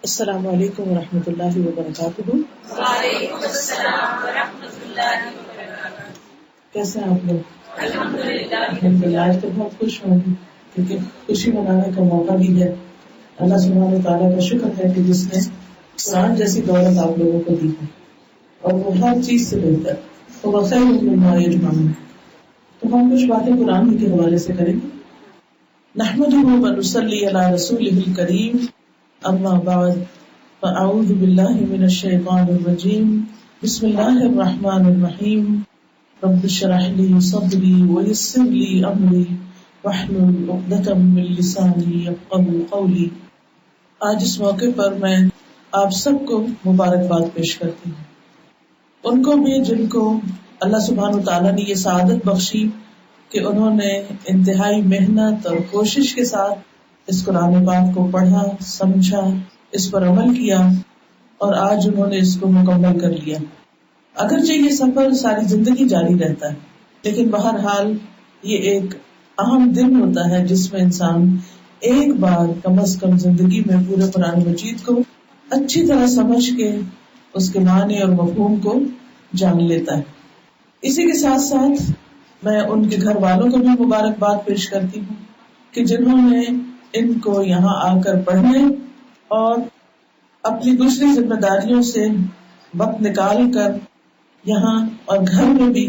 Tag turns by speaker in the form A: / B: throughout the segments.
A: السلام علیکم ورحمۃ اللہ وبرکاتہ۔
B: وعلیکم السلام ورحمۃ اللہ وبرکاتہ۔
A: کیسے ہیں آپ لوگ؟
B: الحمدللہ۔
A: آج تو بہت خوش ہوں کیونکہ خوشی منانے کا موقع بھی ہے۔ اللہ سبحانہ تعالیٰ کا شکر ہے کہ جس نے قرآن جیسی دولت آپ لوگوں کو دی ہے، اور وہ ہر چیز سے بہتر، وہ خیر مما یجمعون۔ تو ہم کچھ باتیں قرآن ہی کے حوالے سے کریں گے۔ نحمدہ ونصلی علی رسولہ الکریم، اما بعد، فاعوذ باللہ من الشیطان الرجیم، بسم اللہ الرحمن الرحیم، رب اشرح لی صدری ویسر لی امری واحلل عقدۃ من لسانی یفقہوا قولی۔ آج اس موقع پر میں آپ سب کو مبارکباد پیش کرتی ہوں، ان کو بھی جن کو اللہ سبحانہ تعالیٰ نے یہ سعادت بخشی کہ انہوں نے انتہائی محنت اور کوشش کے ساتھ اس قرآن پاک کو پڑھا، سمجھا، اس پر عمل کیا اور آج انہوں نے اس کو مکمل کر لیا۔ اگرچہ یہ سفر ساری زندگی جاری رہتا ہے، لیکن بہرحال یہ ایک اہم دن ہوتا ہے جس میں انسان ایک بار کم از کم زندگی میں پورے قرآن مجید کو اچھی طرح سمجھ کے اس کے معنی اور مفہوم کو جان لیتا ہے۔ اسی کے ساتھ ساتھ میں ان کے گھر والوں کو بھی مبارکباد پیش کرتی ہوں کہ جنہوں نے ان کو یہاں آ کر پڑھنے اور اپنی دوسری ذمہ داریوں سے وقت نکال کر یہاں اور گھر میں بھی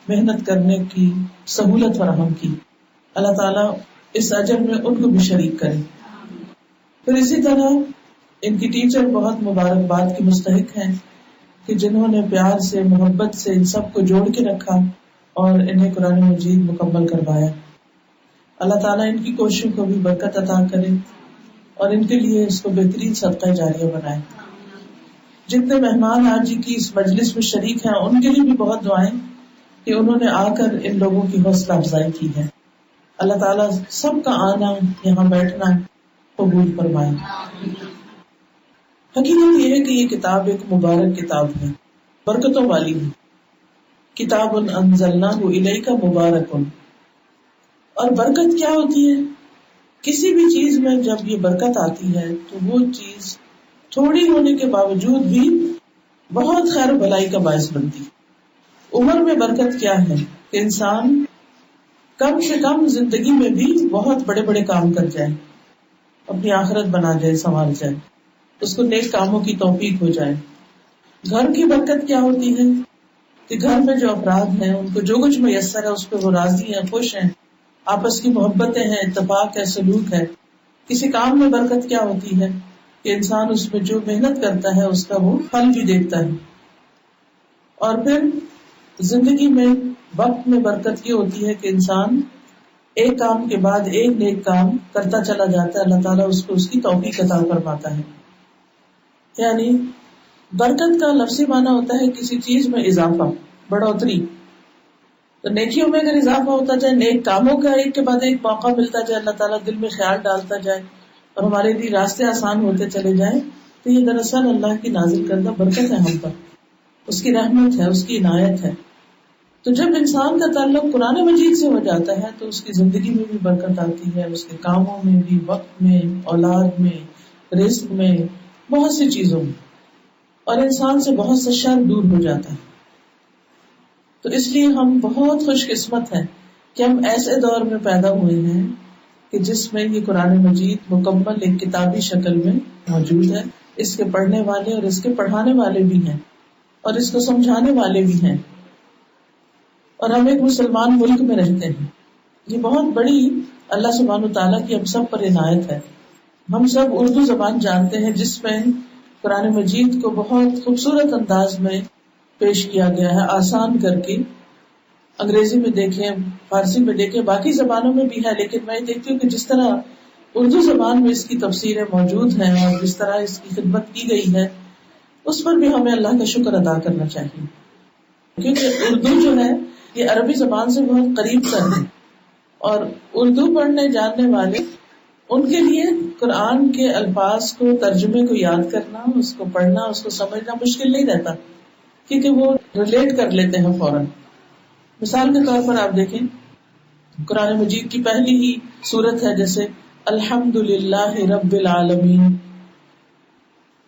A: محنت کرنے کی سہولت فراہم کی۔ اللہ تعالیٰ اس اجر میں ان کو بھی شریک کرے۔ پھر اسی طرح ان کی ٹیچر بہت مبارکباد کی مستحق ہیں کہ جنہوں نے پیار سے، محبت سے ان سب کو جوڑ کے رکھا اور انہیں قرآن مجید مکمل کروایا۔ اللہ تعالیٰ ان کی کوششوں کو بھی برکت عطا کرے اور ان کے لیے اس کو بہترین صدقہ جاریہ بنائے۔ جتنے مہمان آج کی اس مجلس میں شریک ہیں ان کے لیے بھی بہت دعائیں کہ انہوں نے آ کر ان لوگوں کی حوصلہ افزائی کی ہے۔ اللہ تعالیٰ سب کا آنا، یہاں بیٹھنا قبول فرمائے۔ حقیقت یہ ہے کہ یہ کتاب ایک مبارک کتاب ہے، برکتوں والی ہے۔ کتاب انزلناہ الیک مبارک۔ اور برکت کیا ہوتی ہے؟ کسی بھی چیز میں جب یہ برکت آتی ہے تو وہ چیز تھوڑی ہونے کے باوجود بھی بہت خیر و بھلائی کا باعث بنتی۔ عمر میں برکت کیا ہے کہ انسان کم سے کم زندگی میں بھی بہت بڑے بڑے کام کر جائے، اپنی آخرت بنا جائے، سنوار جائے، اس کو نیک کاموں کی توفیق ہو جائے۔ گھر کی برکت کیا ہوتی ہے کہ گھر میں جو افراد ہیں ان کو جو کچھ میسر ہے اس پہ وہ راضی ہیں، خوش ہیں، آپس کی محبتیں ہیں، اتفاق ہے، سلوک ہے۔ کسی کام میں برکت کیا ہوتی ہے کہ انسان اس میں جو محنت کرتا ہے اس کا وہ پھل بھی دیکھتا ہے۔ اور پھر زندگی میں وقت میں برکت یہ ہوتی ہے کہ انسان ایک کام کے بعد ایک نیک کام کرتا چلا جاتا ہے، اللہ تعالیٰ اس کو اس کی توفیق عطا فرماتا ہے۔ یعنی برکت کا لفظی معنی ہوتا ہے کسی چیز میں اضافہ، بڑھوتری۔ تو نیکیوں میں اگر اضافہ ہوتا جائے، نیک کاموں کا ایک کے بعد ایک موقع ملتا جائے، اللہ تعالیٰ دل میں خیال ڈالتا جائے اور ہمارے لیے راستے آسان ہوتے چلے جائیں، تو یہ دراصل اللہ کی نازل کردہ برکت ہے، ہم پر اس کی رحمت ہے، اس کی عنایت ہے۔ تو جب انسان کا تعلق قرآن مجید سے ہو جاتا ہے تو اس کی زندگی میں بھی برکت آتی ہے، اس کے کاموں میں بھی، وقت میں، اولاد میں، رزق میں، بہت سی چیزوں میں، اور انسان سے بہت سا شر دور ہو جاتا ہے۔ تو اس لیے ہم بہت خوش قسمت ہیں کہ ہم ایسے دور میں پیدا ہوئے ہیں کہ جس میں یہ قرآن مجید مکمل ایک کتابی شکل میں موجود ہے۔ اس کے پڑھنے والے اور اس کے پڑھانے والے بھی ہیں اور اس کو سمجھانے والے بھی ہیں، اور ہم ایک مسلمان ملک میں رہتے ہیں۔ یہ بہت بڑی اللہ سبحانہ تعالیٰ کی ہم سب پر عنایت ہے۔ ہم سب اردو زبان جانتے ہیں جس میں قرآن مجید کو بہت خوبصورت انداز میں پیش کیا گیا ہے، آسان کر کے۔ انگریزی میں دیکھیں، فارسی میں دیکھیں، باقی زبانوں میں بھی ہے، لیکن میں دیکھتی ہوں کہ جس طرح اردو زبان میں اس کی تفسیریں موجود ہیں اور جس طرح اس کی خدمت کی گئی ہے، اس پر بھی ہمیں اللہ کا شکر ادا کرنا چاہیے، کیونکہ اردو جو ہے یہ عربی زبان سے بہت قریب تر ہے، اور اردو پڑھنے جاننے والے ان کے لیے قرآن کے الفاظ کو، ترجمے کو یاد کرنا، اس کو پڑھنا، اس کو سمجھنا مشکل نہیں رہتا، کیونکہ وہ ریلیٹ کر لیتے ہیں فوراً۔ مثال کے طور پر آپ دیکھیں، قرآن مجید کی پہلی ہی سورت ہے جیسے الحمدللہ رب العالمین،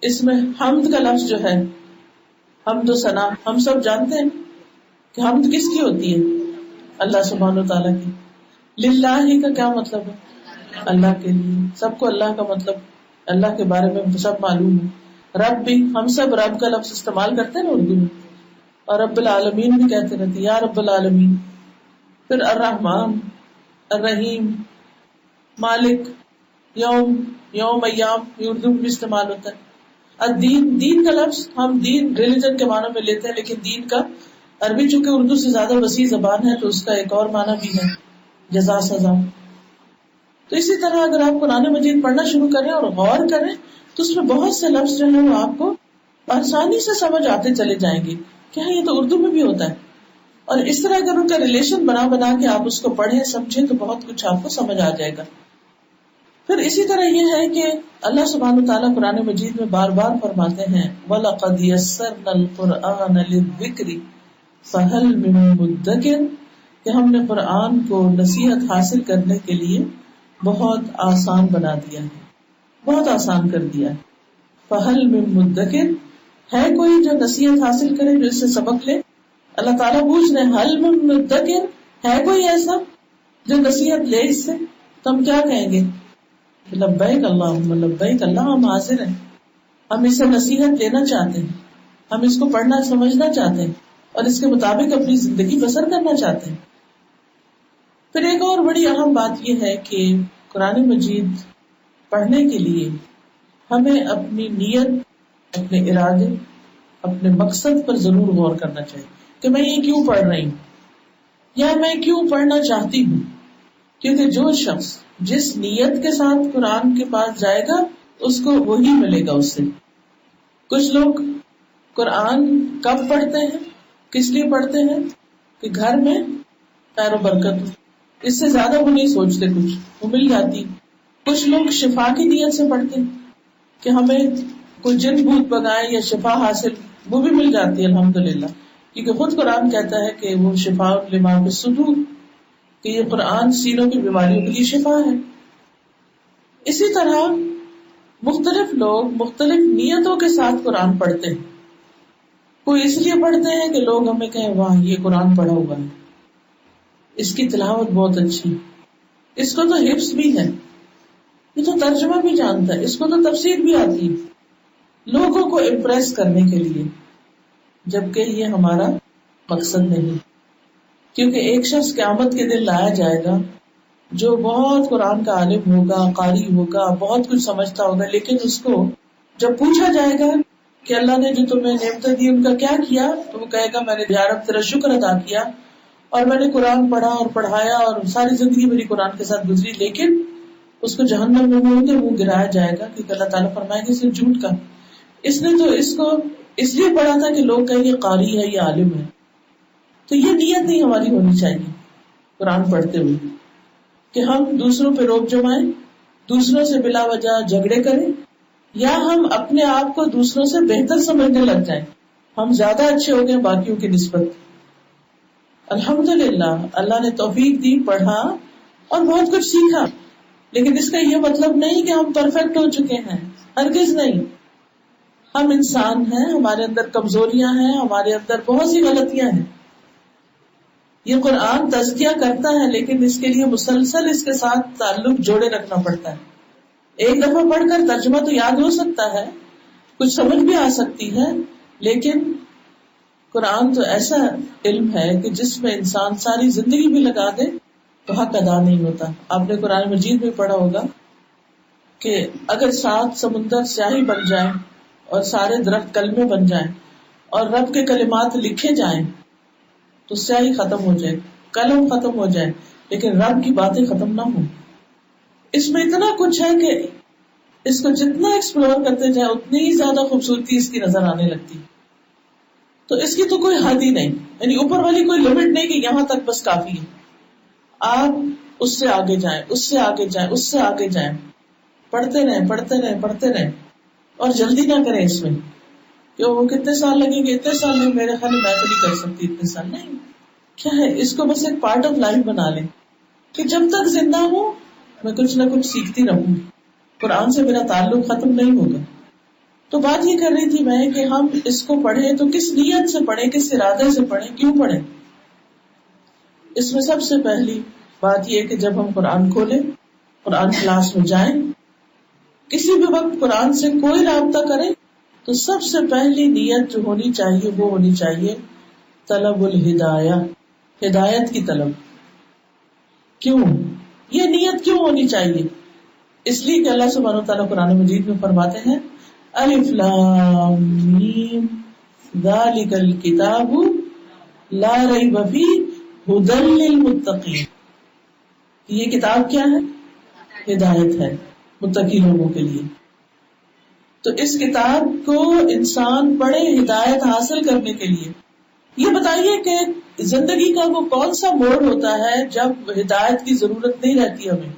A: اس میں حمد کا لفظ جو ہے، حمد و ثنا، ہم سب جانتے ہیں کہ حمد کس کی ہوتی ہے؟ اللہ سبحانہ و تعالیٰ کی. للہ کا کیا مطلب ہے؟ اللہ کے لیے. سب کو اللہ کا مطلب اللہ کے بارے میں سب معلوم ہے. رب بھی ہم سب رب کا لفظ استعمال کرتے ہیں نا اردو میں، اور رب العالمین بھی کہتے رہتے یا رب العالمین. پھر الرحمن، الرحیم، مالک، یوم، یوم، ایام، یہ اردو میں بھی استعمال ہوتا ہے. الدین، دین کا لفظ ہم دین ریلیجن کے معنی میں لیتے ہیں، لیکن دین کا عربی چونکہ اردو سے زیادہ وسیع زبان ہے تو اس کا ایک اور معنی بھی ہے جزا، سزا. تو اسی طرح اگر آپ قرآن مجید پڑھنا شروع کریں اور غور کریں تو اس میں بہت سے لفظ جو ہیں وہ آپ کو آسانی سے سمجھ آتے چلے جائیں گے کہ ہاں یہ تو اردو میں بھی ہوتا ہے. اور اس طرح اگر ان کا ریلیشن بنا کے آپ اس کو پڑھیں سمجھیں تو بہت کچھ آپ کو سمجھ آ جائے گا. پھر اسی طرح یہ ہے کہ اللہ سبحانہ وتعالیٰ قرآن مجید میں بار بار فرماتے ہیں وَلَقَدْ يَسَّرْنَا الْقُرْآنَ لِلذِّكْرِ فَهَلْ مِن مُدَّكِرٍ، کہ ہم نے قرآن کو نصیحت حاصل کرنے کے لیے بہت آسان بنا دیا ہے، بہت آسان کر دیا ہے. فَهَلْ مِن مُدَّكِرٍ، ہے کوئی جو نصیحت حاصل کرے، جو اس سے سبق لے. اللہ تعالیٰ پوچھ رہے حل من مدکر، ہے کوئی ایسا جو نصیحت لے اس سے؟ تو ہم کیا کہیں گے؟ لبیک اللہم لبیک، اللہ ہم حاضر ہیں، ہم اس سے نصیحت لینا چاہتے ہیں، ہم اس کو پڑھنا سمجھنا چاہتے ہیں اور اس کے مطابق اپنی زندگی بسر کرنا چاہتے ہیں. پھر ایک اور بڑی اہم بات یہ ہے کہ قرآن مجید پڑھنے کے لیے ہمیں اپنی نیت، اپنے ارادے، اپنے مقصد پر ضرور غور کرنا چاہیے کہ میں یہ کیوں پڑھ رہی ہوں یا میں کیوں پڑھنا چاہتی ہوں. کیونکہ جو شخص جس نیت کے ساتھ قرآن کے پاس جائے گا اس کو وہی ملے گا اس سے. کچھ لوگ قرآن کب پڑھتے ہیں، کس لیے پڑھتے ہیں؟ کہ گھر میں خیر و برکت ہو، اس سے زیادہ وہ نہیں سوچتے، کچھ وہ مل جاتی. کچھ لوگ شفا کی نیت سے پڑھتے ہیں کہ ہمیں کوئی جن بھوت بگائے یا شفا حاصل، وہ بھی مل جاتی ہے الحمدللہ، کیونکہ خود قرآن کہتا ہے کہ وہ شفا لما فی الصدور، کہ یہ قرآن سینوں کی بیماریوں کے لیے شفا ہے. اسی طرح مختلف لوگ مختلف نیتوں کے ساتھ قرآن پڑھتے ہیں. کوئی اس لیے پڑھتے ہیں کہ لوگ ہمیں کہیں واہ یہ قرآن پڑھا ہوا ہے، اس کی تلاوت بہت اچھی، اس کو تو حفظ بھی ہے، یہ تو ترجمہ بھی جانتا ہے، اس کو تو تفسیر بھی آتی ہے، لوگوں کو امپریس کرنے کے لیے. جبکہ یہ ہمارا مقصد نہیں، کیونکہ ایک شخص قیامت کے دن لایا جائے گا جو بہت قرآن کا عالم ہوگا، قاری ہوگا، بہت کچھ سمجھتا ہوگا، لیکن اس کو جب پوچھا جائے گا کہ اللہ نے جو تمہیں نعمتیں دی ان کا کیا کیا، تو وہ کہے گا میں نے یا رب تیرا شکر ادا کیا اور میں نے قرآن پڑھا اور پڑھایا اور ساری زندگی میری قرآن کے ساتھ گزری. لیکن اس کو جہنم میں منہ کے منہ گرایا جائے گا، کیونکہ اللہ تعالیٰ فرمائے گا صرف جھوٹ کا، اس نے تو اس کو اس لیے پڑھا تھا کہ لوگ کہیں یہ قاری ہے، یہ عالم ہے. تو یہ نیت نہیں ہماری ہونی چاہیے قرآن پڑھتے ہوئے کہ ہم دوسروں پہ روب جمائیں، دوسروں سے بلا وجہ جھگڑے کریں، یا ہم اپنے آپ کو دوسروں سے بہتر سمجھنے لگ جائیں، ہم زیادہ اچھے ہو گئے باقیوں کی نسبت. الحمدللہ اللہ نے توفیق دی، پڑھا اور بہت کچھ سیکھا، لیکن اس کا یہ مطلب نہیں کہ ہم پرفیکٹ ہو چکے ہیں، ہرگز نہیں. ہم انسان ہیں، ہمارے اندر کمزوریاں ہیں، ہمارے اندر بہت سی غلطیاں ہیں. یہ قرآن تزکیہ کرتا ہے، لیکن اس کے لیے مسلسل اس کے ساتھ تعلق جوڑے رکھنا پڑتا ہے. ایک دفعہ پڑھ کر ترجمہ تو یاد ہو سکتا ہے، کچھ سمجھ بھی آ سکتی ہے، لیکن قرآن تو ایسا علم ہے کہ جس میں انسان ساری زندگی بھی لگا دے تو حق ادا نہیں ہوتا. آپ نے قرآن مجید میں پڑھا ہوگا کہ اگر 7 سمندر سیاہی بن جائیں اور سارے درخت کلمے بن جائیں اور رب کے کلمات لکھے جائیں تو سیاہی ختم ہو جائے، قلم ختم ہو جائے، لیکن رب کی باتیں ختم نہ ہوں. اس میں اتنا کچھ ہے کہ اس کو جتنا ایکسپلور کرتے جائیں اتنی ہی زیادہ خوبصورتی اس کی نظر آنے لگتی. تو اس کی تو کوئی حد ہی نہیں، یعنی اوپر والی کوئی لمٹ نہیں کہ یہاں تک بس کافی ہے. آپ اس سے آگے جائیں، اس سے آگے جائیں، اس سے آگے جائیں، پڑھتے رہیں پڑھتے رہیں پڑھتے رہیں، اور جلدی نہ کریں اس میں کہ وہ کتنے سال لگیں گے، اتنے سال نہیں، میرے خیال میں تو نہیں کر سکتی اتنے سال. نہیں، کیا ہے، اس کو بس ایک پارٹ آف لائف بنا لیں کہ جب تک زندہ ہوں میں کچھ نہ کچھ سیکھتی رہوں، قرآن سے میرا تعلق ختم نہیں ہوگا. تو بات یہ کر رہی تھی میں کہ ہم اس کو پڑھیں تو کس نیت سے پڑھیں, کس ارادے سے پڑھیں, کیوں پڑھیں. اس میں سب سے پہلی بات یہ کہ جب ہم قرآن کھولیں, قرآن کلاس میں جائیں, کسی بھی وقت قرآن سے کوئی رابطہ کریں, تو سب سے پہلی نیت جو ہونی چاہیے وہ ہونی چاہیے طلب الہدایہ, ہدایت کی طلب. کیوں یہ نیت کیوں ہونی چاہیے؟ اس لیے کہ اللہ سبحانہ وتعالیٰ قرآن مجید میں فرماتے ہیں الف لام میم ذالک الکتاب لا ریب فیہ ھدی للمتقین. یہ کتاب کیا ہے؟ ہدایت ہے متقی لوگوں کے لیے. تو اس کتاب کو انسان پڑھے ہدایت حاصل کرنے کے لیے. یہ بتائیے کہ زندگی کا وہ کون سا موڑ ہوتا ہے جب ہدایت کی ضرورت نہیں رہتی ہمیں؟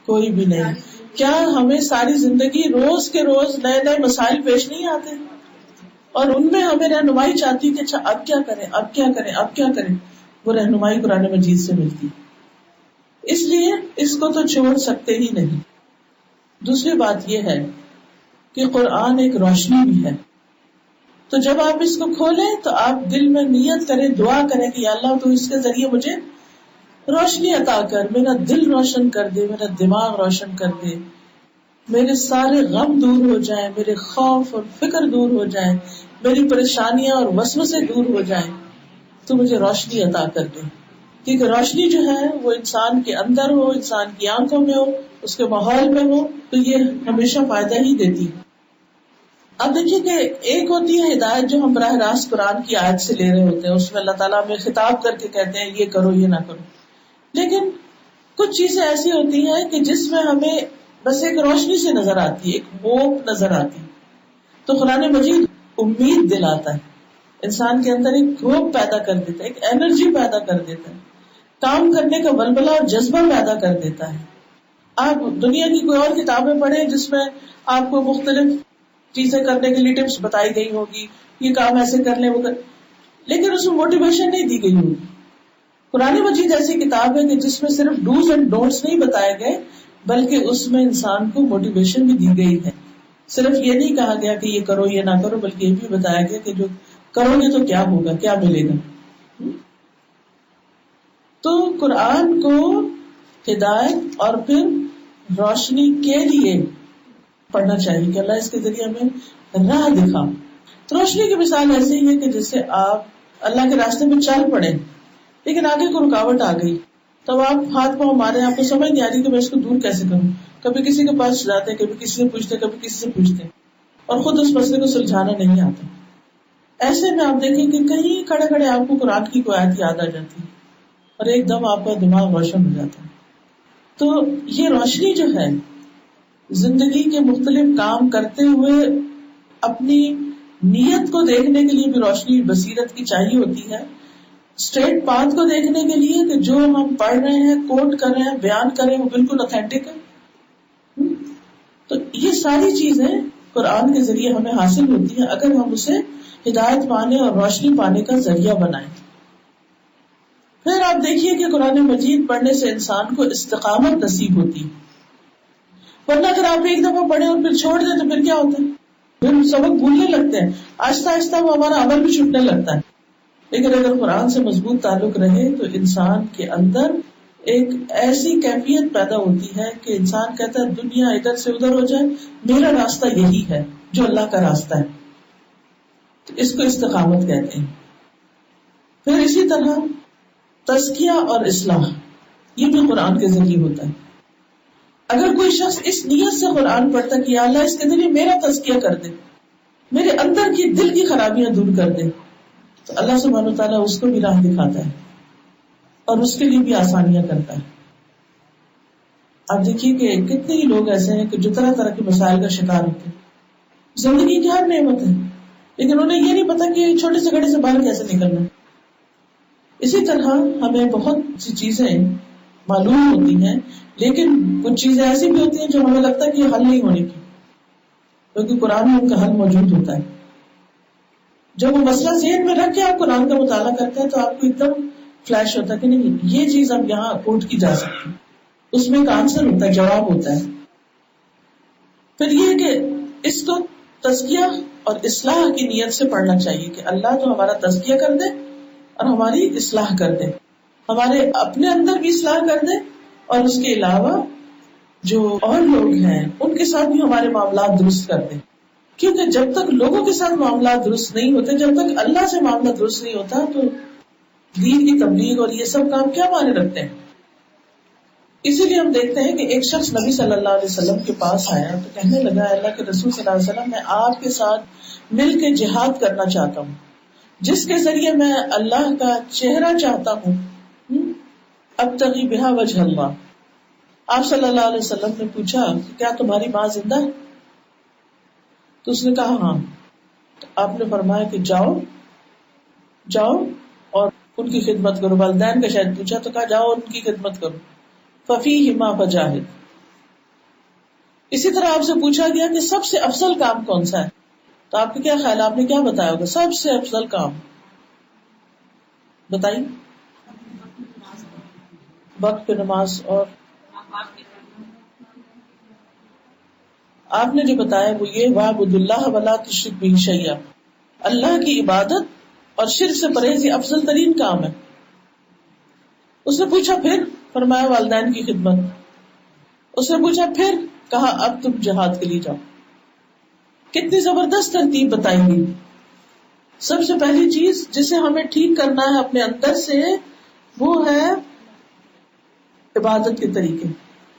A: کوئی بھی نہیں. کیا ہمیں ساری زندگی روز کے روز نئے نئے مسائل پیش نہیں آتے اور ان میں ہمیں رہنمائی چاہتی کہ اچھا اب کیا کریں, اب کیا کریں, اب کیا کریں. وہ رہنمائی قرآن مجید سے ملتی, اس لیے اس کو تو چھوڑ سکتے ہی نہیں. دوسری بات یہ ہے کہ قرآن ایک روشنی بھی ہے. تو جب آپ اس کو کھولیں تو آپ دل میں نیت کریں, دعا کریں کہ یا اللہ تو اس کے ذریعے مجھے روشنی عطا کر, میرا دل روشن کر دے, میرا دماغ روشن کر دے, میرے سارے غم دور ہو جائیں, میرے خوف اور فکر دور ہو جائیں, میری پریشانیاں اور وسوسے دور ہو جائیں, تو مجھے روشنی عطا کر دے. کیونکہ روشنی جو ہے وہ انسان کے اندر ہو, انسان کی آنکھوں میں ہو, اس کے ماحول میں ہو, تو یہ ہمیشہ فائدہ ہی دیتی. اب دیکھیے کہ ایک ہوتی ہے ہدایت جو ہم براہ راست قرآن کی آیت سے لے رہے ہوتے ہیں, اس میں اللہ تعالیٰ ہمیں خطاب کر کے کہتے ہیں یہ کرو یہ نہ کرو. لیکن کچھ چیزیں ایسی ہوتی ہیں کہ جس میں ہمیں بس ایک روشنی سے نظر آتی ہے, ایک ہوپ نظر آتی. تو قرآن مجید امید دلاتا ہے, انسان کے اندر ایک ہوپ پیدا کر دیتا ہے, ایک انرجی پیدا کر دیتا ہے, کام کرنے کا ولولہ اور جذبہ پیدا کر دیتا ہے. آپ دنیا کی کوئی اور کتابیں پڑھیں جس میں آپ کو مختلف چیزیں کرنے کے لیے ٹپس بتائی گئی ہوگی, یہ کام ایسے کر لیں وہ کر, لیکن اس میں موٹیویشن نہیں دی گئی ہوگی. قرآن مجید ایسی کتاب ہے کہ جس میں صرف ڈوز اینڈ ڈونٹس نہیں بتائے گئے, بلکہ اس میں انسان کو موٹیویشن بھی دی گئی ہے. صرف یہ نہیں کہا گیا کہ یہ کرو یہ نہ کرو, بلکہ یہ بھی بتایا گیا کہ جو کرو گے تو کیا ہوگا, کیا ملے گا. تو قرآن کو ہدایت اور پھر روشنی کے لیے پڑھنا چاہیے کہ اللہ اس کے ذریعے ہمیں راہ دکھا. روشنی کی مثال ایسی ہے کہ جیسے آپ اللہ کے راستے میں چل پڑے لیکن آگے کو رکاوٹ آ گئی, تب آپ ہاتھ پاؤں مارے, آپ کو سمجھ نہیں آ رہی کہ میں اس کو دور کیسے کروں. کبھی کسی کے پاس جاتے, کبھی کسی سے پوچھتے, کبھی کسی سے پوچھتے, اور خود اس مسئلے کو سلجھانا نہیں آتا. ایسے میں آپ دیکھیں کہ کہیں کھڑے کھڑے آپ کو قرآن کی کوئی آیت یاد آ جاتی اور ایک دم آپ کا دماغ روشن ہو جاتا ہے. تو یہ روشنی جو ہے زندگی کے مختلف کام کرتے ہوئے اپنی نیت کو دیکھنے کے لیے بھی روشنی بصیرت کی چاہیے ہوتی ہے. اسٹریٹ پاتھ کو دیکھنے کے لیے کہ جو ہم پڑھ رہے ہیں, کوٹ کر رہے ہیں, بیان کر رہے ہیں, وہ بالکل اوتھینٹک ہے. تو یہ ساری چیزیں قرآن کے ذریعے ہمیں حاصل ہوتی ہیں اگر ہم اسے ہدایت پانے اور روشنی پانے کا ذریعہ بنائیں. پھر آپ دیکھیے کہ قرآن مجید پڑھنے سے انسان کو استقامت نصیب ہوتی ہے. ورنہ اگر آپ ایک دفعہ پڑھیں اور پھر چھوڑ دیں تو پھر کیا ہوتا ہے, پھر سبق بھولنے لگتے ہیں, آہستہ آہستہ وہ ہمارا عمل بھی چھوٹنے لگتا ہے. لیکن اگر قرآن سے مضبوط تعلق رہے تو انسان کے اندر ایک ایسی کیفیت پیدا ہوتی ہے کہ انسان کہتا ہے دنیا ادھر سے ادھر ہو جائے, میرا راستہ یہی ہے جو اللہ کا راستہ ہے. تو اس کو استقامت کہتے ہیں. پھر اسی طرح تزکیہ اور اصلاح یہ بھی قرآن کے ذریعے ہوتا ہے. اگر کوئی شخص اس نیت سے قرآن پڑھتا کہ یا اللہ اس کے ذریعے میرا تزکیہ کر دے, میرے اندر کی دل کی خرابیاں دور کر دے, تو اللہ سبحانہ و تعالیٰ اس کو بھی راہ دکھاتا ہے اور اس کے لیے بھی آسانیاں کرتا ہے. آپ دیکھیے کہ کتنے ہی لوگ ایسے ہیں کہ جو طرح طرح کے مسائل کا شکار ہوتے ہیں. زندگی کی ہر نعمت ہے لیکن انہیں یہ نہیں پتا کہ چھوٹے سے گڑھے سے باہر کیسے نکلنا. اسی طرح ہمیں بہت سی چیزیں معلوم ہوتی ہیں لیکن کچھ چیزیں ایسی بھی ہوتی ہیں جو ہمیں لگتا ہے کہ یہ حل نہیں ہونے کی, کیونکہ قرآن میں ان کا حل موجود ہوتا ہے. جب وہ مسئلہ ذہن میں رکھ کے آپ قرآن کا مطالعہ کرتے ہیں تو آپ کو ایک دم فلیش ہوتا ہے کہ نہیں یہ چیز اب یہاں کوٹ کی جا سکتی, اس میں ایک آنسر ہوتا ہے, جواب ہوتا ہے. پھر یہ کہ اس کو تزکیہ اور اصلاح کی نیت سے پڑھنا چاہیے کہ اللہ تو ہمارا تزکیہ کر دے اور ہماری اصلاح کر دے، ہمارے اپنے اندر بھی اصلاح کر دے، اور اس کے علاوہ جو اور لوگ ہیں ان کے ساتھ بھی ہمارے معاملات درست کر دے. کیونکہ جب تک لوگوں کے ساتھ معاملات درست نہیں ہوتے، جب تک اللہ سے معاملہ درست نہیں ہوتا، تو دین کی تبلیغ اور یہ سب کام کیا معنی رکھتے ہیں. اسی لیے ہم دیکھتے ہیں کہ ایک شخص نبی صلی اللہ علیہ وسلم کے پاس آیا تو کہنے لگا، اللہ کے رسول صلی اللہ علیہ وسلم، میں آپ کے ساتھ مل کے جہاد کرنا چاہتا ہوں جس کے ذریعے میں اللہ کا چہرہ چاہتا ہوں، ابتغی بہا وجہ اللہ. آپ صلی اللہ علیہ وسلم نے پوچھا کہ کیا تمہاری ماں زندہ ہے؟ تو اس نے کہا ہاں. تو آپ نے فرمایا کہ جاؤ اور ان کی خدمت کرو. والدین کا شاید پوچھا تو کہا جاؤ ان کی خدمت کرو. ففیہما فجاہد. اسی طرح آپ سے پوچھا گیا کہ سب سے افضل کام کون سا ہے، تو آپ کا کیا خیال، آپ نے کیا بتایا ہوگا؟ سب سے افضل کام بتائیے. وقت پہ نماز. اور آپ نے جو بتایا وہ یہ، وَاعْبُدُ اللَّهَ وَلَا تُشْرِكْ بِهِ شَيْئًا، اللہ کی عبادت اور شرک سے پرہیز یہ افضل ترین کام ہے. اس نے پوچھا پھر، فرمایا والدین کی خدمت. اس نے پوچھا پھر، کہا اب تم جہاد کے لیے جاؤ. کتنی زبردست ترتیب بتائی گئی. سب سے پہلی چیز جسے ہمیں ٹھیک کرنا ہے اپنے اندر سے وہ ہے عبادت کے طریقے،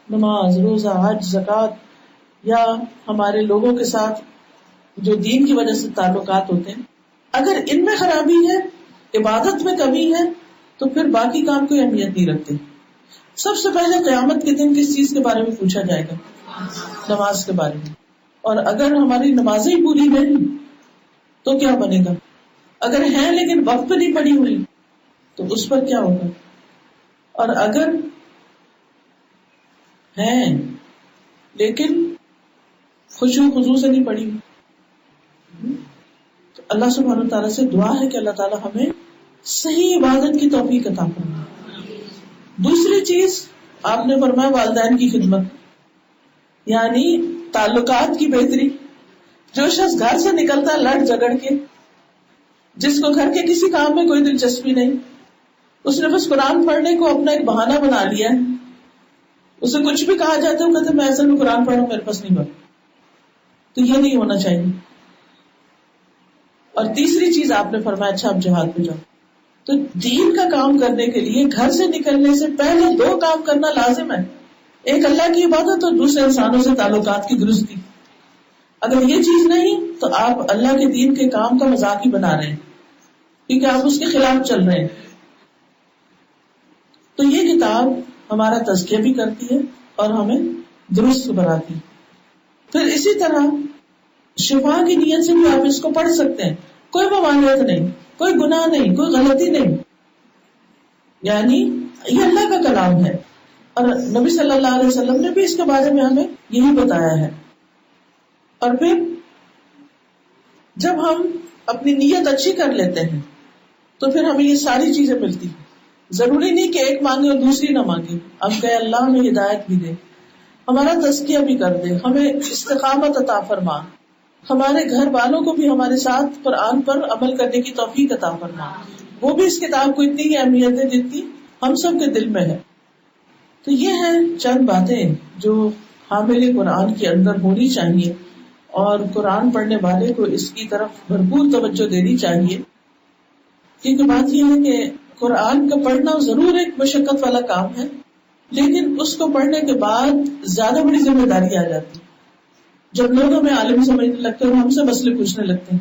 A: نماز، روزہ، حج، زکوٰۃ، یا ہمارے لوگوں کے ساتھ جو دین کی وجہ سے تعلقات ہوتے ہیں. اگر ان میں خرابی ہے، عبادت میں کمی ہے، تو پھر باقی کام کوئی اہمیت نہیں رکھتے. سب سے پہلے قیامت کے دن کس چیز کے بارے میں پوچھا جائے گا؟ نماز کے بارے میں. اور اگر ہماری نمازیں پوری نہیں تو کیا بنے گا؟ اگر ہیں لیکن وقت پہ نہیں پڑی ہوئی تو اس پر کیا ہوگا؟ اور اگر ہیں لیکن خشوع خضوع سے نہیں پڑی ہوئی، تو اللہ سبحانہ تعالیٰ سے دعا ہے کہ اللہ تعالیٰ ہمیں صحیح عبادت کی توفیق عطا فرمائے. دوسری چیز آپ نے فرمایا والدین کی خدمت، یعنی تعلقات کی بہتری. جو شخص گھر سے نکلتا لڑ جھگڑ کے، جس کو گھر کے کسی کام میں کوئی دلچسپی نہیں، اس نے بس قرآن پڑھنے کو اپنا ایک بہانہ بنا لیا ہے. اسے کچھ بھی کہا جاتا ہے وہ کہتے میں اصل میں قرآن پڑھوں، میرے پاس نہیں پڑھا. تو یہ نہیں ہونا چاہیے. اور تیسری چیز آپ نے فرمایا اچھا آپ جہاد پہ جاؤ. تو دین کا کام کرنے کے لیے گھر سے نکلنے سے پہلے دو کام کرنا لازم ہے، ایک اللہ کی عبادت اور دوسرے انسانوں سے تعلقات کی درستی. اگر یہ چیز نہیں تو آپ اللہ کے دین کے کام کا مذاق ہی بنا رہے ہیں، کیونکہ آپ اس کے خلاف چل رہے ہیں. تو یہ کتاب ہمارا تزکیہ بھی کرتی ہے اور ہمیں درست بناتی ہے. پھر اسی طرح شفا کی نیت سے بھی آپ اس کو پڑھ سکتے ہیں، کوئی ممانعت نہیں، کوئی گناہ نہیں، کوئی غلطی نہیں. یعنی یہ اللہ کا کلام ہے اور نبی صلی اللہ علیہ وسلم نے بھی اس کے بارے میں ہمیں یہی بتایا ہے. اور پھر جب ہم اپنی نیت اچھی کر لیتے ہیں تو پھر ہمیں یہ ساری چیزیں ملتی ہیں. ضروری نہیں کہ ایک مانگے اور دوسری نہ مانگے. اب کہ اللہ ہمیں ہدایت بھی دے، ہمارا تزکیہ بھی کر دے، ہمیں استقامت عطا فرما، ہمارے گھر والوں کو بھی ہمارے ساتھ قرآن پر عمل کرنے کی توفیق عطا فرما. وہ بھی اس کتاب کو اتنی ہی اہمیت ہے جتنی ہم سب کے دل میں ہے. تو یہ ہیں چند باتیں جو حامل قرآن کے اندر ہونی چاہیے، اور قرآن پڑھنے والے کو اس کی طرف بھرپور توجہ دینی چاہیے. کیونکہ بات یہ ہے کہ قرآن کا پڑھنا ضرور ایک مشقت والا کام ہے، لیکن اس کو پڑھنے کے بعد زیادہ بڑی ذمہ داری آ جاتی ہے. جب لوگ ہمیں عالم سمجھنے لگتے ہیں اور ہم سے مسئلے پوچھنے لگتے ہیں،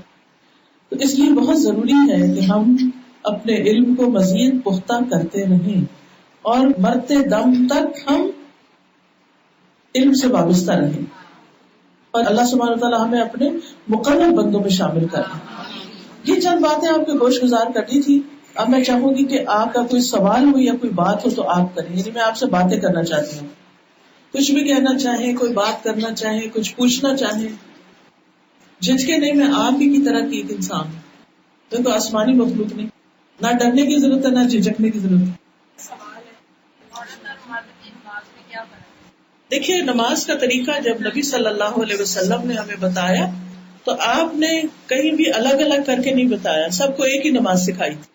A: تو اس لیے بہت ضروری ہے کہ ہم اپنے علم کو مزید پختہ کرتے رہیں اور مرتے دم تک ہم علم سے وابستہ رہیں، اور اللہ سبحانہ وتعالیٰ ہمیں اپنے مقرب بندوں میں شامل کریں. یہ چند باتیں آپ کے گوش گزار کرنی تھی. اب میں چاہوں گی کہ آپ کا کوئی سوال ہو یا کوئی بات ہو تو آپ کریں. یعنی میں آپ سے باتیں کرنا چاہتی ہوں، کچھ بھی کہنا چاہیں، کوئی بات کرنا چاہیں، کچھ پوچھنا چاہیں. جھجکے نہیں، میں آپ ہی کی طرح کی ایک انسان ہوں، میں تو آسمانی مخلوق نہیں. نہ ڈرنے کی ضرورت ہے، نہ جھجکنے کی ضرورت ہے.
B: سوال ہے، عورت اور مرد کی نماز میں کیا فرق ہے؟
A: دیکھیے نماز کا طریقہ جب نبی صلی اللہ علیہ وسلم نے ہمیں بتایا تو آپ نے کہیں بھی الگ الگ کر کے نہیں بتایا، سب کو ایک ہی نماز سکھائی تھی.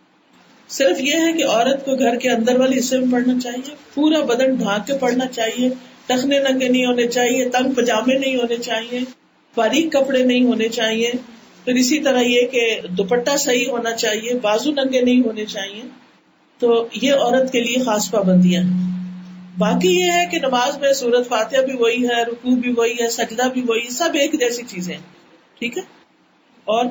A: صرف یہ ہے کہ عورت کو گھر کے اندر والے حصے میں پڑھنا چاہیے، پورا بدن ڈھانک کے پڑھنا چاہیے، ٹخنے ننگے نہیں ہونے چاہیے، تنگ پجامے نہیں ہونے چاہیے، باریک کپڑے نہیں ہونے چاہیے. پھر اسی طرح یہ کہ دوپٹہ صحیح ہونا چاہیے، بازو ننگے نہیں ہونے چاہیے. تو یہ عورت کے لیے خاص پابندیاں ہیں. باقی یہ ہے کہ نماز میں سورۃ فاتحہ بھی وہی ہے، رکوع بھی وہی ہے، سجدہ بھی وہی، سب ایک جیسی چیزیں. ٹھیک ہے. اور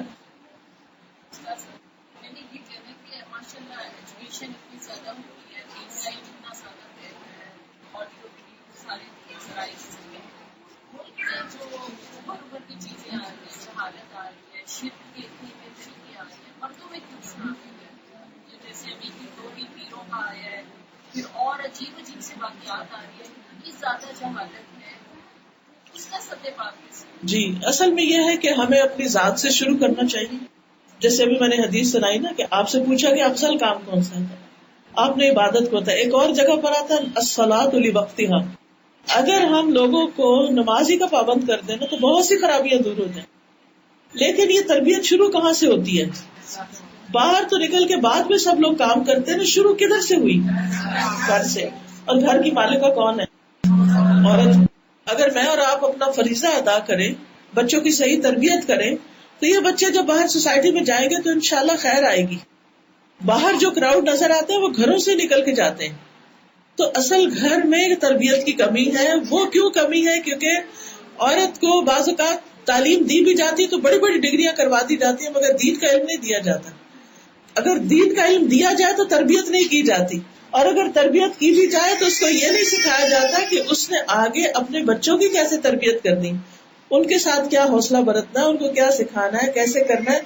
B: اور عجیب عجیب سے واقعات آ رہی ہے، اتنی زیادہ جہالت ہے، اس کا سب
A: جی اصل میں یہ ہے کہ ہمیں اپنی ذات سے شروع کرنا چاہیے. جیسے ابھی میں نے حدیث سنائی نا کہ آپ سے پوچھا کہ افضل کام کون سا ہے، آپ نے عبادت کو بتایا. ایک اور جگہ پر آتا ہے الصلاۃ لوقتہا. اگر ہم لوگوں کو نماز ہی کا پابند کر دیں نا تو بہت سی خرابیاں دور ہو جائیں. لیکن یہ تربیت شروع کہاں سے ہوتی ہے؟ باہر تو نکل کے بعد میں سب لوگ کام کرتے ہیں نا، شروع کدھر سے ہوئی؟ گھر سے. اور گھر کی مالکہ کون ہے؟ عورت. اگر میں اور آپ اپنا فریضہ ادا کریں، بچوں کی صحیح تربیت کریں، تو یہ بچے جب باہر سوسائٹی میں جائیں گے تو انشاءاللہ خیر آئے گی. باہر جو کراؤڈ نظر آتے ہیں وہ گھروں سے نکل کے جاتے ہیں. تو اصل گھر میں تربیت کی کمی ہے. وہ کیوں کمی ہے؟ کیونکہ عورت کو بعض اوقات تعلیم دی بھی جاتی تو بڑی بڑی ڈگریاں کروا دی جاتی ہیں، مگر دین کا علم نہیں دیا جاتا. اگر دین کا علم دیا جائے تو تربیت نہیں کی جاتی، اور اگر تربیت کی بھی جائے تو اس کو یہ نہیں سکھایا جاتا کہ اس نے آگے اپنے بچوں کی کیسے تربیت کرنی، ان کے ساتھ کیا حوصلہ برتنا ہے، ان کو کیا سکھانا ہے، کیسے کرنا ہے.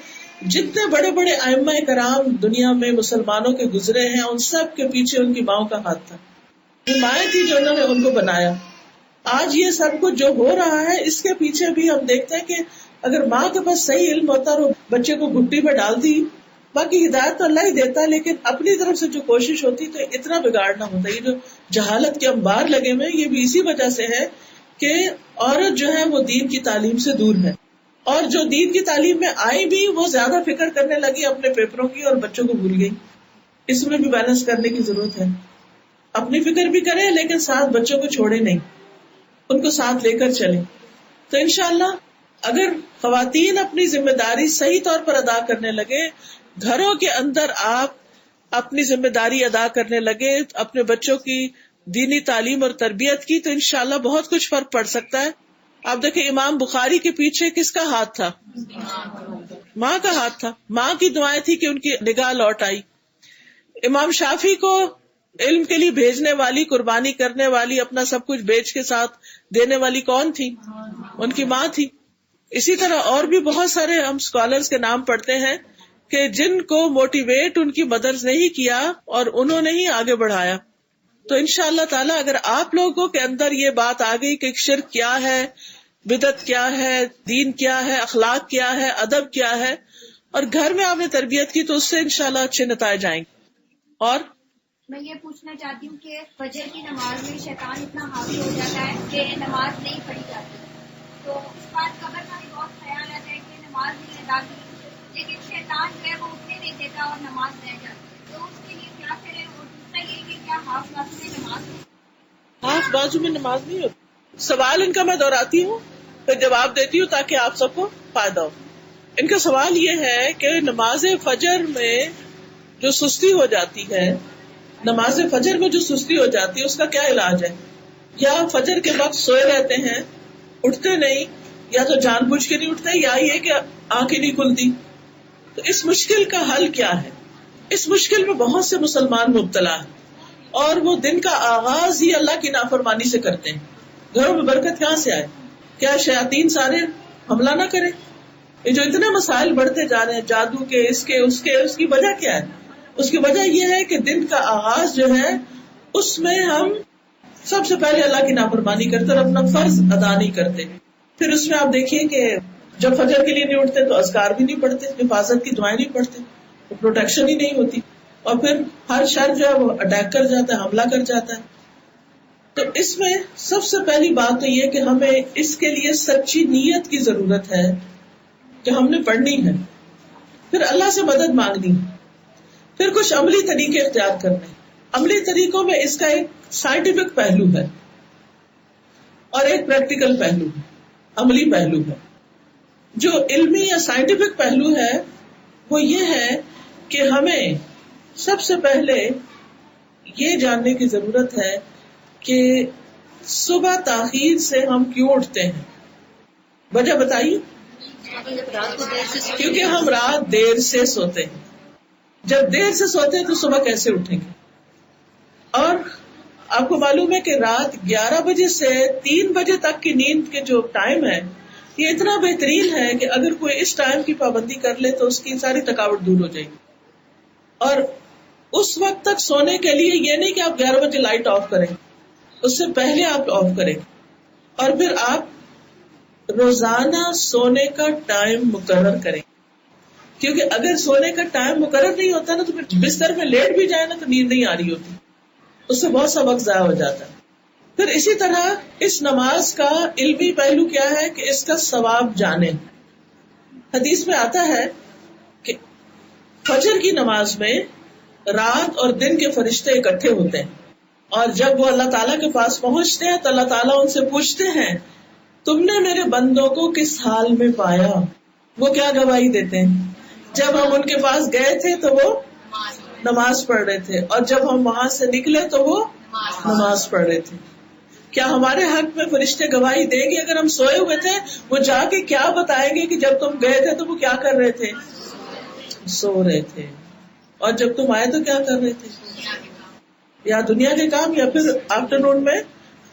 A: جتنے بڑے بڑے ائمہ کرام دنیا میں مسلمانوں کے گزرے ہیں، ان سب کے پیچھے ان کی ماؤں کا ہاتھ تھا. مائیں تھی جو انہوں نے ان کو بنایا. آج یہ سب کچھ جو ہو رہا ہے اس کے پیچھے بھی ہم دیکھتے ہیں کہ اگر ماں کے پاس صحیح علم ہوتا اور بچے کو گھٹی میں ڈالتی، باقی ہدایت تو اللہ ہی دیتا، لیکن اپنی طرف سے جو کوشش ہوتی تو اتنا بگاڑ نہ ہوتا. یہ جو جہالت کے انبار لگے ہوئے یہ بھی اسی وجہ سے ہے کہ عورت جو ہے وہ دین کی تعلیم سے دور ہے، اور جو دین کی تعلیم میں آئی بھی وہ زیادہ فکر کرنے لگی اپنے پیپروں کی اور بچوں کو بھول گئی. اس میں بھی بیلنس کرنے کی ضرورت ہے. اپنی فکر بھی کریں لیکن ساتھ بچوں کو چھوڑے نہیں، ان کو ساتھ لے کر چلیں. تو انشاءاللہ اگر خواتین اپنی ذمہ داری صحیح طور پر ادا کرنے لگے، گھروں کے اندر آپ اپنی ذمہ داری ادا کرنے لگے اپنے بچوں کی دینی تعلیم اور تربیت کی، تو انشاءاللہ بہت کچھ فرق پڑ سکتا ہے. آپ دیکھیں امام بخاری کے پیچھے کس کا ہاتھ تھا؟ ماں کا ہاتھ تھا. ماں کی دعائیں تھی کہ ان کی نگاہ لوٹ آئی. امام شافعی کو علم کے لیے بھیجنے والی، قربانی کرنے والی، اپنا سب کچھ بیچ کے ساتھ دینے والی کون تھی؟ ان کی ماں تھی. اسی طرح اور بھی بہت سارے ہم اسکالرز کے نام پڑھتے ہیں کہ جن کو موٹیویٹ ان کی مدرز نے ہی کیا اور انہوں نے ہی آگے بڑھایا. تو انشاءاللہ تعالی اگر آپ لوگوں کے اندر یہ بات آ گئی کہ شرک کیا ہے، بدعت کیا ہے، دین کیا ہے، اخلاق کیا ہے، ادب کیا ہے، اور گھر میں آپ نے تربیت کی تو اس سے انشاءاللہ اچھے نتائج آئیں گے. اور
C: میں یہ پوچھنا چاہتی ہوں کہ فجر کی نماز میں شیطان اتنا حاوی ہو جاتا ہے کہ نماز نہیں پڑھی جاتی، تو اس بات قبر کا بھی بہت خیال آتا ہے کہ نماز نہیں ادا کی، لیکن شیطان جو ہے وہ اٹھنے نہیں دیتا اور نماز رہ جاتی ہے، تو اس کے لیے کیا کرے؟ اور دوسرا یہ کہ کیا ہاف بازو میں نماز
A: ہاتھ بازو میں نماز نہیں ہوتی. سوال ان کا میں دہراتی ہوں پھر جواب دیتی ہوں تاکہ آپ سب کو فائدہ ہو. ان کا سوال یہ ہے کہ نماز فجر میں جو سستی ہو جاتی ہے، نماز فجر میں جو سستی ہو جاتی ہے اس کا کیا علاج ہے؟ یا فجر کے وقت سوئے رہتے ہیں، اٹھتے نہیں، یا تو جان بوجھ کے نہیں اٹھتے، یا یہ کہ آنکھیں نہیں کھلتی. تو اس مشکل کا حل کیا ہے؟ اس مشکل میں بہت سے مسلمان مبتلا ہیں اور وہ دن کا آغاز ہی اللہ کی نافرمانی سے کرتے ہیں. گھروں میں برکت کہاں سے آئے؟ کیا شیاطین سارے حملہ نہ کریں؟ یہ جو اتنے مسائل بڑھتے جا رہے ہیں، جادو کے، اس کی وجہ کیا ہے؟ اس کی وجہ یہ ہے کہ دن کا آغاز جو ہے اس میں ہم سب سے پہلے اللہ کی نافرمانی کرتے اور اپنا فرض ادا نہیں کرتے. پھر اس میں آپ دیکھیے کہ جب فجر کے لیے نہیں اٹھتے تو اذکار بھی نہیں پڑھتے، حفاظت کی دعائیں نہیں پڑھتے، تو پروٹیکشن ہی نہیں ہوتی، اور پھر ہر شر جو ہے وہ اٹیک کر جاتا ہے، حملہ کر جاتا ہے. تو اس میں سب سے پہلی بات تو یہ کہ ہمیں اس کے لیے سچی نیت کی ضرورت ہے کہ ہم نے پڑھنی ہے، پھر اللہ سے مدد مانگنی، پھر کچھ عملی طریقے اختیار کرنے. عملی طریقوں میں اس کا ایک سائنٹیفک پہلو ہے اور ایک پریکٹیکل پہلو ہے، عملی پہلو ہے. جو علمی یا سائنٹیفک پہلو ہے وہ یہ ہے کہ ہمیں سب سے پہلے یہ جاننے کی ضرورت ہے کہ صبح تاخیر سے ہم کیوں اٹھتے ہیں. وجہ بتائیے. کیونکہ ہم رات دیر سے سوتے ہیں. جب دیر سے سوتے ہیں تو صبح کیسے اٹھیں گے؟ اور آپ کو معلوم ہے کہ رات 11 بجے سے 3 بجے تک کی نیند کے جو ٹائم ہے یہ اتنا بہترین ہے کہ اگر کوئی اس ٹائم کی پابندی کر لے تو اس کی ساری تھکاوٹ دور ہو جائے گی. اور اس وقت تک سونے کے لیے یہ نہیں کہ آپ 11 بجے لائٹ آف کریں، اس سے پہلے آپ آف کریں اور پھر آپ روزانہ سونے کا ٹائم مقرر کریں. کیونکہ اگر سونے کا ٹائم مقرر نہیں ہوتا نا تو پھر بستر میں لیٹ بھی جائے نا تو نیند نہیں آ رہی ہوتی، اس سے بہت سا وقت ضائع ہو جاتا ہے. پھر اسی طرح اس نماز کا علمی پہلو کیا ہے کہ اس کا ثواب جانیں. حدیث میں آتا ہے کہ فجر کی نماز میں رات اور دن کے فرشتے اکٹھے ہوتے ہیں اور جب وہ اللہ تعالیٰ کے پاس پہنچتے ہیں تو اللہ تعالیٰ ان سے پوچھتے ہیں تم نے میرے بندوں کو کس حال میں پایا. وہ کیا گواہی دیتے ہیں؟ جب ہم ان کے پاس گئے تھے تو وہ نماز پڑھ رہے تھے اور جب ہم وہاں سے نکلے تو وہ نماز پڑھ رہے تھے. کیا ہمارے حق میں فرشتے گواہی دیں گے؟ اگر ہم سوئے ہوئے تھے وہ جا کے کیا بتائیں گے کہ جب تم گئے تھے تو وہ کیا کر رہے تھے؟ سو رہے تھے. اور جب تم آئے تو کیا کر رہے تھے؟ یا دنیا کے کام. یا پھر آفٹرنون میں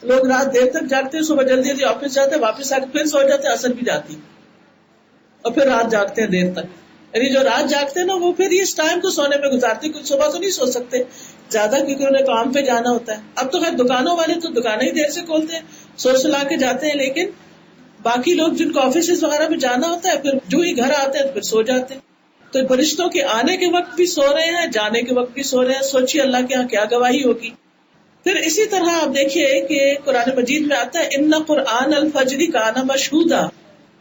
A: لوگ رات دیر تک جاگتے ہیں، صبح جلدی جلدی آفس جاتے ہیں، واپس آ کے پھر سو جاتے ہیں، اثر بھی جاتی اور پھر رات جاگتے ہیں دیر تک. یعنی جو رات جاگتے ہیں نا وہ پھر اس ٹائم کو سونے میں گزارتے، کچھ صبح تو نہیں سو سکتے زیادہ کیونکہ انہیں کام پہ جانا ہوتا ہے. اب تو خیر دکانوں والے تو دکانیں ہی دیر سے کھولتے ہیں، سو سلا کے جاتے ہیں، لیکن باقی لوگ جن کو آفیسز وغیرہ میں جانا ہوتا ہے پھر جو ہی گھر آتے ہیں پھر سو جاتے ہیں. تو فرشتوں کے آنے کے وقت بھی سو رہے ہیں، جانے کے وقت بھی سو رہے ہیں. سوچیے اللہ کے یہاں کیا گواہی ہوگی. پھر اسی طرح آپ دیکھیے کہ قرآن مجید میں آتا ہے ان قرآن الفجر کان مشہودا،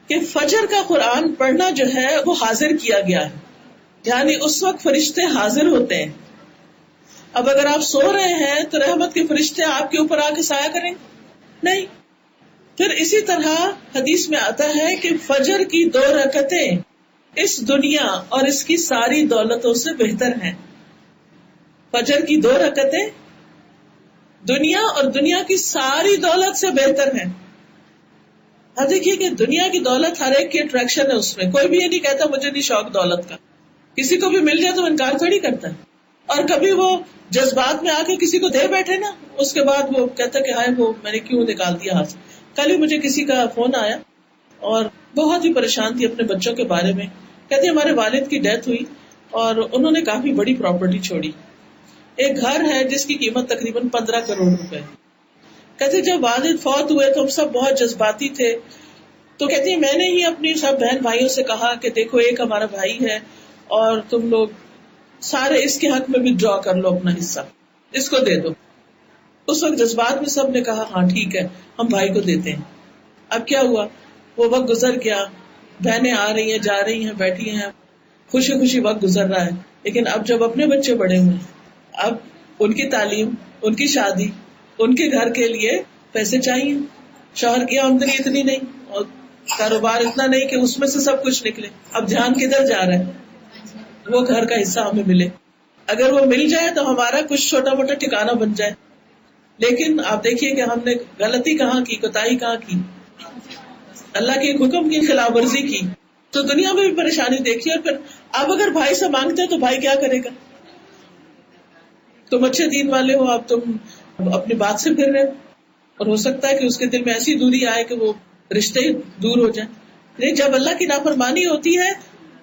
A: کہ فجر کا قرآن پڑھنا جو ہے وہ حاضر کیا گیا ہے، یعنی اس وقت فرشتے حاضر ہوتے ہیں. اب اگر آپ سو رہے ہیں تو رحمت کے فرشتے آپ کے اوپر آ کے سایہ کریں گے؟ نہیں. پھر اسی طرح حدیث میں آتا ہے کہ فجر کی 2 رکعتیں اس دنیا اور اس کی ساری دولتوں سے بہتر ہیں. فجر کی 2 رکعتیں دنیا اور دنیا کی ساری دولت سے بہتر ہیں. اب دیکھیے کہ دنیا کی دولت ہر ایک کی اٹریکشن ہے، اس میں کوئی بھی یہ نہیں کہتا مجھے نہیں شوق دولت کا. کسی کو بھی مل جائے تو انکار تھوڑی کرتا ہے. اور کبھی وہ جذبات میں آ کے کسی کو دے بیٹھے نا، اس کے بعد وہ کہتا کہ ہائے وہ میں نے کیوں نکال دیا ہاتھ سے. کل ہی مجھے کسی کا فون آیا اور بہت ہی پریشان تھی اپنے بچوں کے بارے میں. کہتے ہمارے والد کی ڈیتھ ہوئی اور انہوں نے کافی بڑی پراپرٹی چھوڑی. ایک گھر ہے جس کی قیمت تقریباً 15 کروڑ روپے. کہتے جب والد فوت ہوئے تو ہم سب بہت جذباتی تھے. تو کہتی میں نے ہی اپنی سب بہن بھائیوں سے کہا کہ دیکھو ایک ہمارا بھائی ہے اور تم لوگ سارے اس کے حق میں بھی ڈرا کر لو اپنا حصہ، اس کو دے دو. اس وقت جذبات میں سب نے کہا ہاں ٹھیک ہے ہم بھائی کو دیتے ہیں. اب کیا ہوا، وہ وقت گزر گیا، بہنیں آ رہی ہیں جا رہی ہیں بیٹھی ہیں، خوشی خوشی وقت گزر رہا ہے. لیکن اب جب اپنے بچے بڑے ہوئے اب ان کی تعلیم، ان کی شادی، ان کے گھر کے لیے پیسے چاہیے. شوہر کی آمدنی اتنی نہیں اور کاروبار اتنا نہیں کہ اس میں سے سب کچھ نکلے. اب دھیان کدھر جا رہا ہے؟ وہ گھر کا حصہ ہمیں ملے. اگر وہ مل جائے تو ہمارا کچھ چھوٹا موٹا ٹھکانا بن جائے. لیکن آپ دیکھیے کہ ہم نے غلطی کہاں کی، کوتاہی کہاں کی، اللہ کے حکم کی خلاف ورزی کی. تو دنیا میں بھی پریشانی دیکھی. اور پھر اب اگر بھائی سے مانگتے ہیں تو بھائی کیا کرے گا؟ تم اچھے دین والے ہو، اب تم اپنی بات سے پھر رہے اور ہو سکتا ہے کہ اس کے دل میں ایسی دوری آئے کہ وہ رشتے ہی دور ہو جائیں. لیکن جب اللہ کی نافرمانی ہوتی ہے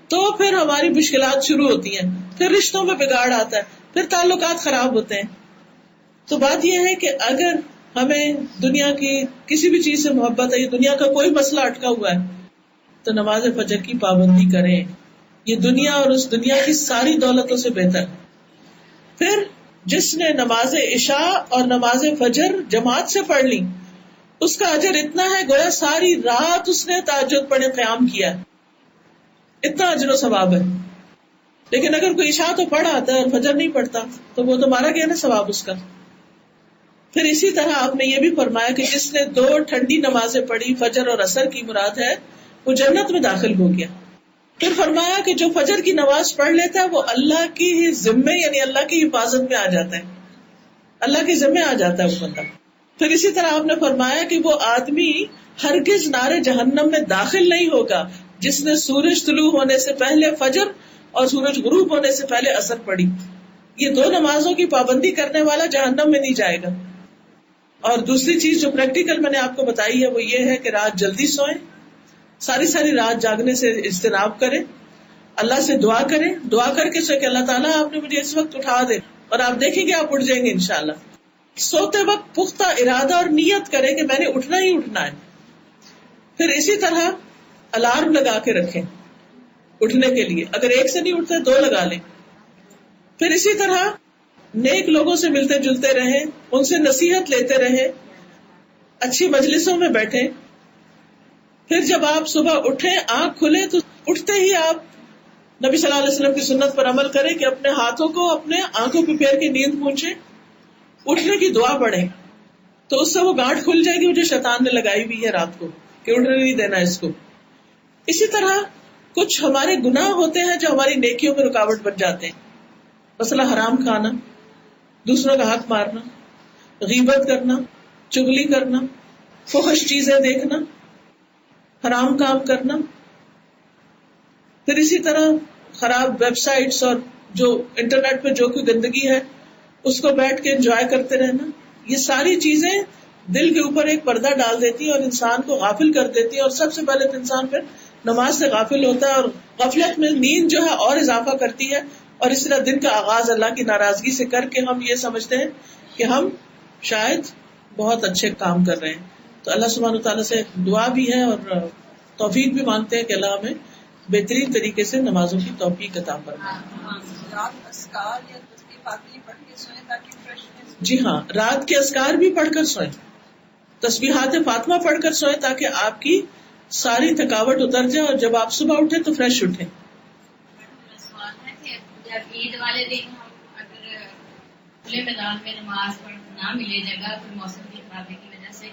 A: تو پھر ہماری مشکلات شروع ہوتی ہیں، پھر رشتوں میں بگاڑ آتا ہے، پھر تعلقات خراب ہوتے ہیں. تو بات یہ ہے کہ اگر ہمیں دنیا کی کسی بھی چیز سے محبت ہے، یہ دنیا کا کوئی مسئلہ اٹکا ہوا ہے تو نماز فجر کی پابندی کریں. یہ دنیا اور اس دنیا کی ساری دولتوں سے بہتر. پھر جس نے نماز عشاء اور نماز فجر جماعت سے پڑھ لی اس کا اجر اتنا ہے گویا ساری رات اس نے تہجد پڑھے قیام کیا، اتنا اجر و ثواب ہے. لیکن اگر کوئی عشاء تو پڑھ آتا ہے اور فجر نہیں پڑھتا تو وہ تو مارا گیا نا ثواب اس کا. پھر اسی طرح آپ نے یہ بھی فرمایا کہ جس نے 2 ٹھنڈی نمازیں پڑھی، فجر اور عصر کی مراد ہے، وہ جنت میں داخل ہو گیا. پھر فرمایا کہ جو فجر کی نماز پڑھ لیتا ہے وہ اللہ کی ذمے یعنی اللہ کی حفاظت میں آ جاتا ہے، اللہ کے ذمے آ جاتا ہے وہ بندہ. پھر اسی طرح آپ نے فرمایا کہ وہ آدمی ہرگز نار جہنم میں داخل نہیں ہوگا جس نے سورج طلوع ہونے سے پہلے فجر اور سورج غروب ہونے سے پہلے عصر پڑھی. یہ 2 نمازوں کی پابندی کرنے والا جہنم میں نہیں جائے گا. اور دوسری چیز جو پریکٹیکل میں نے آپ کو بتائی ہے وہ یہ ہے کہ رات جلدی سوئیں، ساری رات جاگنے سے اجتناب کریں، اللہ سے دعا کریں، دعا کر کے سوئیں کہ اللہ تعالیٰ آپ نے مجھے اس وقت اٹھا دے، اور آپ دیکھیں گے آپ اٹھ جائیں گے انشاءاللہ. سوتے وقت پختہ ارادہ اور نیت کریں کہ میں نے اٹھنا ہی اٹھنا ہے. پھر اسی طرح الارم لگا کے رکھیں اٹھنے کے لیے، اگر 1 سے نہیں اٹھتے 2 لگا لیں. پھر اسی طرح نیک لوگوں سے ملتے جلتے رہیں، ان سے نصیحت لیتے رہیں، اچھی مجلسوں میں بیٹھیں. پھر جب آپ صبح اٹھیں آنکھ کھلے تو اٹھتے ہی آپ نبی صلی اللہ علیہ وسلم کی سنت پر عمل کریں کہ اپنے ہاتھوں کو اپنے آنکھوں پہ پھیر کے نیند پہنچے، اٹھنے کی دعا پڑھیں تو اس سے وہ گانٹھ کھل جائے گی جو شیطان نے لگائی ہوئی ہے رات کو کہ اٹھنے نہیں دینا اس کو. اسی طرح کچھ ہمارے گناہ ہوتے ہیں جو ہماری نیکیوں میں رکاوٹ بن جاتے ہیں، مثلا حرام کھانا، دوسروں کا حق مارنا، غیبت کرنا، چغلی کرنا، فحش چیزیں دیکھنا، حرام کام کرنا. پھر اسی طرح خراب ویب سائٹس اور جو انٹرنیٹ پہ جو کوئی گندگی ہے اس کو بیٹھ کے انجوائے کرتے رہنا. یہ ساری چیزیں دل کے اوپر ایک پردہ ڈال دیتی ہیں اور انسان کو غافل کر دیتی ہیں، اور سب سے پہلے تو انسان پھر نماز سے غافل ہوتا ہے، اور غفلت میں نیند جو ہے اور اضافہ کرتی ہے. اور اس طرح دن کا آغاز اللہ کی ناراضگی سے کر کے ہم یہ سمجھتے ہیں کہ ہم شاید بہت اچھے کام کر رہے ہیں. تو اللہ سبحانہ وتعالیٰ سے دعا بھی ہے اور توفیق بھی مانگتے ہیں کہ اللہ ہمیں بہترین طریقے سے نمازوں کی توفیق عطا فرمائے. جی ہاں، رات کے اذکار بھی پڑھ کر سوئیں، تسبیحات فاطمہ پڑھ کر سوئیں تاکہ آپ کی ساری تھکاوٹ اتر جائے اور جب آپ صبح اٹھیں تو فریش اٹھیں.
B: سوال ہے کہ جب عید والے دن ہم اگر کھلے میدان میں نماز پڑھ نہ ملے جگہ کوئی موسم کی خرابی کی وجہ سے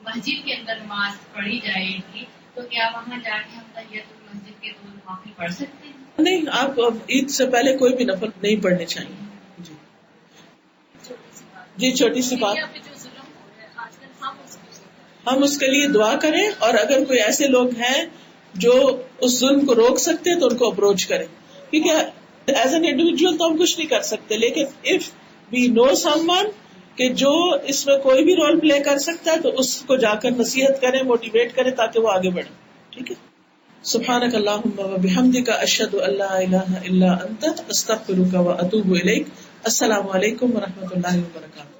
B: مسجد کے اندر نماز پڑھی جائے گی تو کیا وہاں جا کے ہم تحیت المسجد کے 2 نوافل پڑھ سکتے ہیں؟
A: نہیں، آپ عید سے پہلے کوئی بھی نفل نہیں پڑھنے چاہیے. جی چھوٹی سی بات، ہم اس کے لیے دعا کریں، اور اگر کوئی ایسے لوگ ہیں جو اس ظلم کو روک سکتے تو ان کو اپروچ کریں، کیونکہ ایز این انڈیویجول تو ہم کچھ نہیں کر سکتے، لیکن if we know some one کہ جو اس میں کوئی بھی رول پلے کر سکتا ہے تو اس کو جا کر نصیحت کریں، موٹیویٹ کریں تاکہ وہ آگے بڑھے. ٹھیک ہے. سبحانک اللہم وبحمدک اشہد ان لا الہ الا انت استغفرک واتوب الیک. السلام علیکم ورحمۃ اللہ وبرکاتہ.